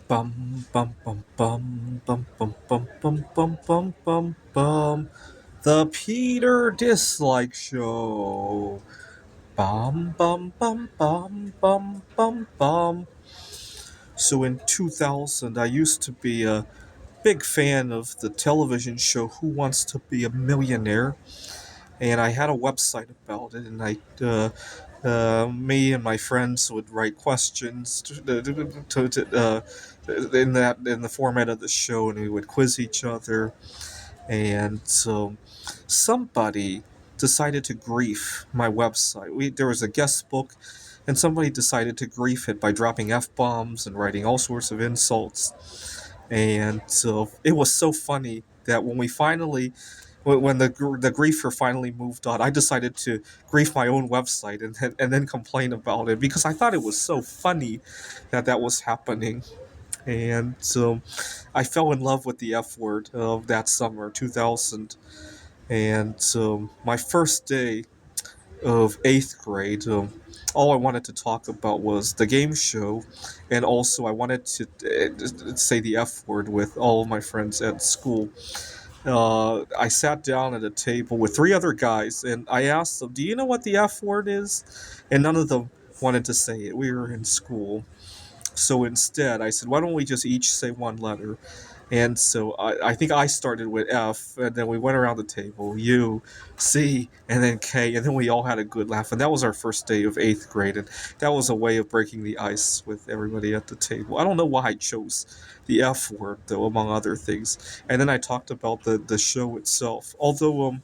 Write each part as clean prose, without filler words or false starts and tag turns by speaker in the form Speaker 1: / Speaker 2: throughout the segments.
Speaker 1: Bum bum bum bum bum bum bum bum bum bum bum bum. The Peter Dislike Show. Bum bum bum bum bum bum bum. So in 2000, I used to be a big fan of the television show Who Wants to Be a Millionaire, and I had a website about it, and me and my friends would write questions in the format of the show, and we would quiz each other. And so, somebody decided to grief my website. There was a guest book, and somebody decided to grief it by dropping f bombs and writing all sorts of insults. And so it was so funny that when the griefer finally moved on, I decided to grief my own website and then complain about it because I thought it was so funny that was happening. And so I fell in love with the F word of that summer, 2000. And so my first day of eighth grade, all I wanted to talk about was the game show, and also I wanted to say the F word with all of my friends at school. I sat down at a table with three other guys, and I asked them, "Do you know what the F word is?" And none of them wanted to say it. We were in school. So instead, I said, "Why don't we just each say one letter?" And so I think I started with F, and then we went around the table, U, C, and then K, and then we all had a good laugh. And that was our first day of eighth grade, and that was a way of breaking the ice with everybody at the table. I don't know why I chose the F word, though, among other things. And then I talked about the show itself. Although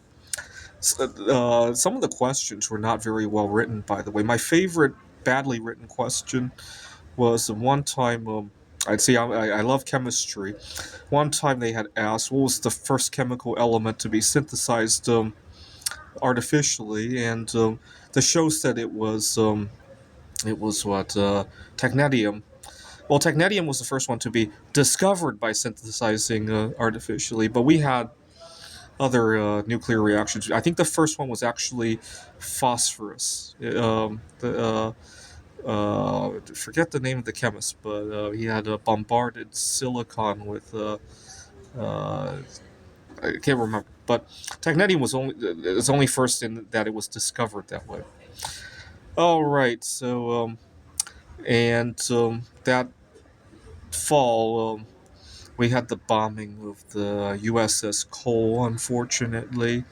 Speaker 1: some of the questions were not very well written, by the way. My favorite badly written question was one time. I'd see. I love chemistry. One time they had asked what was the first chemical element to be synthesized artificially, and the show said it was what technetium. Well, technetium was the first one to be discovered by synthesizing artificially, but we had other nuclear reactions. I think the first one was actually phosphorus. Forget the name of the chemist, but he had bombarded silicon with I can't remember, but technetium was only first in that it was discovered that way. All right, so and that fall we had the bombing of the USS Cole, unfortunately,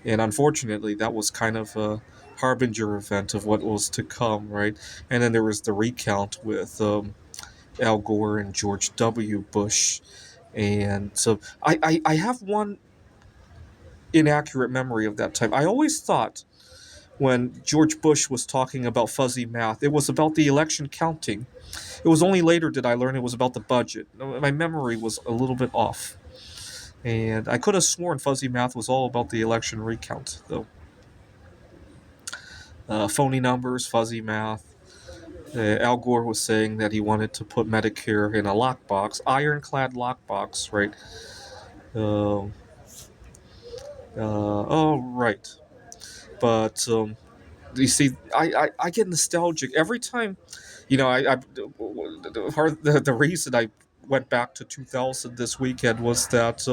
Speaker 1: and unfortunately that was kind of a harbinger event of what was to come, right? And then there was the recount with Al Gore and George W. Bush. And so I have one inaccurate memory of that time. I always thought when George Bush was talking about fuzzy math, it was about the election counting. It was only later did I learn it was about the budget. My memory was a little bit off. And I could have sworn fuzzy math was all about the election recount, though. Phony numbers, fuzzy math. Al Gore was saying that he wanted to put Medicare in a lockbox, ironclad lockbox, right? Uh, oh, right. But you see, I get nostalgic every time. The reason I went back to 2000 this weekend was that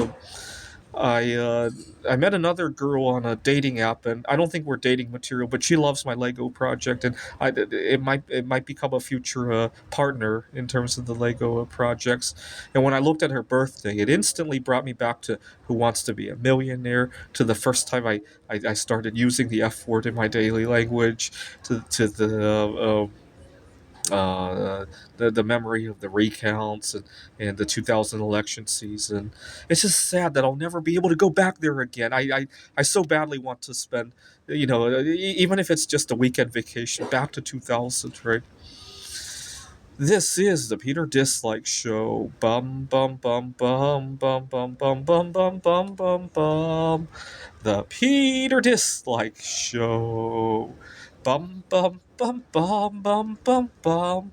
Speaker 1: I uh, I met another girl on a dating app, and I don't think we're dating material, but she loves my Lego project, and it might become a future partner in terms of the Lego projects. And when I looked at her birthday, it instantly brought me back to Who Wants to Be a Millionaire, to the first time I started using the F word in my daily language, to the memory of the recounts and the 2000 election season. It's just sad that I'll never be able to go back there again. I so badly want to spend, even if it's just a weekend vacation, back to 2000, right? This is the Peter Dislike Show. Bum bum bum bum bum bum bum bum bum bum bum bum. The Peter Dislike Show. Bum bum bum bum bum bum bum.